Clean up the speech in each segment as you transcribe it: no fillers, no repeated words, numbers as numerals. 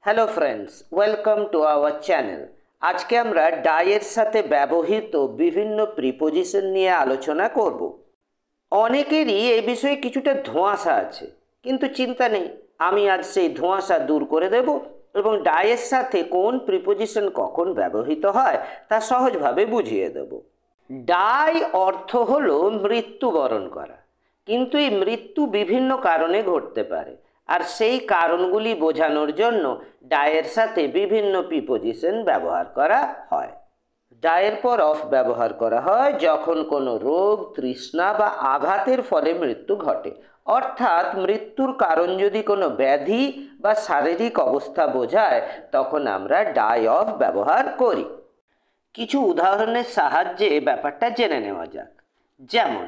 Hello friends, welcome to our channel. আজকে আমরা ডাইয়ের সাথে ব্যবহৃত বিভিন্ন প্রিপোজিশন নিয়ে আলোচনা করব। অনেকেরই এই বিষয়ে কিছুটা ধোঁয়াশা আছে, কিন্তু চিন্তা নেই, আমি আজ সেই ধোঁয়াশা দূর করে দেব এবং ডাইয়ের সাথে কোন প্রিপোজিশন কখন ব্যবহৃত হয় তা সহজভাবে বুঝিয়ে দেব। ডাই অর্থ হলো মৃত্যুবরণ করা, কিন্তু এই মৃত্যু বিভিন্ন কারণে ঘটতে পারে, আর সেই কারণগুলি বোঝানোর জন্য ডায়ের সাথে বিভিন্ন প্রিপোজিশন ব্যবহার করা হয়। ডায়ের পর অফ ব্যবহার করা হয় যখন কোনো রোগ, তৃষ্ণা বা আঘাতের ফলে মৃত্যু ঘটে, অর্থাৎ মৃত্যুর কারণ যদি কোনো ব্যাধি বা শারীরিক অবস্থা বোঝায় তখন আমরা ডাই অফ ব্যবহার করি। কিছু উদাহরণের সাহায্যে ব্যাপারটা জেনে নেওয়া যাক। যেমন,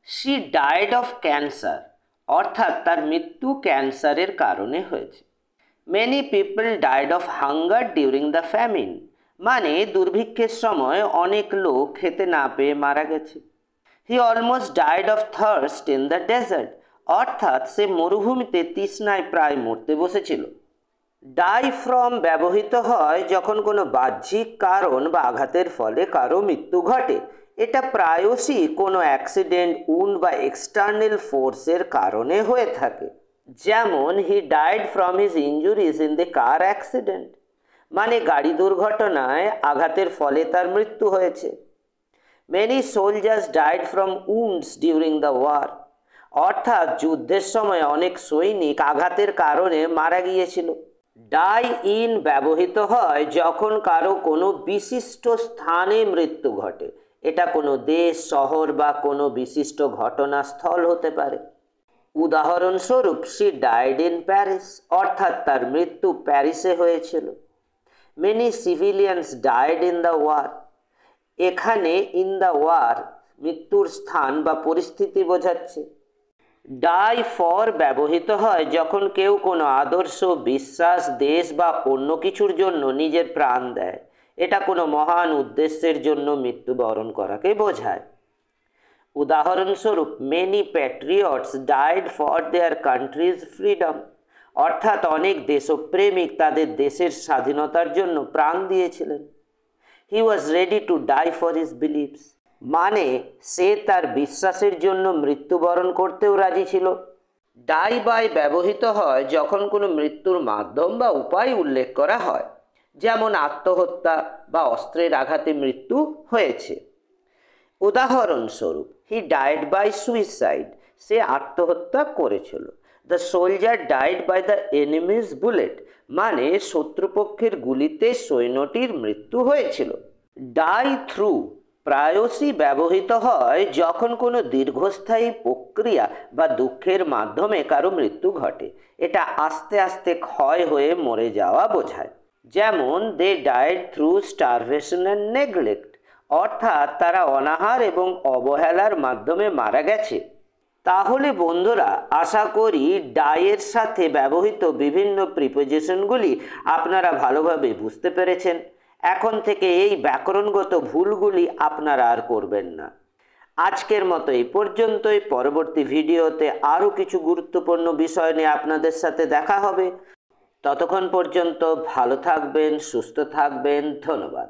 শি ডায়েড অফ ক্যান্সার, অর্থাৎ তার মৃত্যু ক্যান্সারের কারণে হয়েছে। Many people died of hunger during the famine, মানে দুর্ভিক্ষের সময় অনেক লোক খেতে না পেয়ে মারা গেছে। He almost died of thirst in the desert, অর্থাৎ সে মরুভূমিতে তৃষ্ণায় প্রায় মরতে বসেছিল। ডাই ফ্রম ব্যবহৃত হয় যখন কোনো বাহ্যিক কারণ বা আঘাতের ফলে কারো মৃত্যু ঘটে। এটা প্রায়শই কোনো অ্যাক্সিডেন্ট, উন্ড বা এক্সটার্নাল ফোর্সের কারণে হয়ে থাকে। যেমন, he died from his injuries in the car accident, মানে গাড়ি দুর্ঘটনায় আঘাতের ফলে তার মৃত্যু হয়েছে। Many soldiers died from wounds during the war, অর্থাৎ যুদ্ধের সময় অনেক সৈনিক আঘাতের কারণে মারা গিয়েছিল। ডাই ইন ব্যবহৃত হয় যখন কারো কোনো বিশিষ্ট স্থানে মৃত্যু ঘটে। এটা কোনো দেশ, শহর বা কোনো বিশিষ্ট ঘটনাস্থল হতে পারে। উদাহরণস্বরূপ, শি ডাইড ইন প্যারিস, অর্থাৎ তার মৃত্যু প্যারিসে হয়েছিল। Many civilians died in the war, এখানে ইন দ্য ওয়ার মৃত্যুর স্থান বা পরিস্থিতি বোঝাচ্ছে। ডাই ফর ব্যবহৃত হয় যখন কেউ কোনো আদর্শ, বিশ্বাস, দেশ বা অন্য কিছুর জন্য নিজের প্রাণ দেয়। এটা কোনো মহান উদ্দেশ্যের জন্য মৃত্যুবরণ করাকে বোঝায়। উদাহরণস্বরূপ, many patriots died for their country's freedom, অর্থাৎ অনেক দেশপ্রেমিক তাদের দেশের স্বাধীনতার জন্য প্রাণ দিয়েছিলেন। He was ready to die for his beliefs, মানে সে তার বিশ্বাসের জন্য মৃত্যুবরণ করতেও রাজি ছিল। ডাই বাই ব্যবহৃত হয় যখন কোনো মৃত্যুর মাধ্যম বা উপায় উল্লেখ করা হয়, যেমন আত্মহত্যা বা অস্ত্রের আঘাতে মৃত্যু হয়েছে। উদাহরণস্বরূপ, হি ডায়েড বাই সুইসাইড, সে আত্মহত্যা করেছিল। The soldier died by the enemy's bullet, মানে শত্রুপক্ষের গুলিতে সৈন্যটির মৃত্যু হয়েছিল। ডাই থ্রু প্রায়শই ব্যবহৃত হয় যখন কোনো দীর্ঘস্থায়ী প্রক্রিয়া বা দুঃখের মাধ্যমে কারো মৃত্যু ঘটে। এটা আস্তে আস্তে ক্ষয় হয়ে মরে যাওয়া বোঝায়। যেমন, they died through starvation and neglect, অর্থাৎ তারা অনাহার এবং অবহেলার মাধ্যমে মারা গেছে। তাহলে বন্ধুরা, আশা করি ডাইয়ের সাথে ব্যবহৃত বিভিন্ন প্রিপোজিশনগুলি আপনারা ভালোভাবে বুঝতে পেরেছেন। এখন থেকে এই ব্যাকরণগত ভুলগুলি আপনারা আর করবেন না। আজকের মতো এই পর্যন্তই। পরবর্তী ভিডিওতে আরও কিছু গুরুত্বপূর্ণ বিষয় নিয়ে আপনাদের সাথে দেখা হবে। ততক্ষণ পর্যন্ত ভালো থাকবেন, সুস্থ থাকবেন। ধন্যবাদ।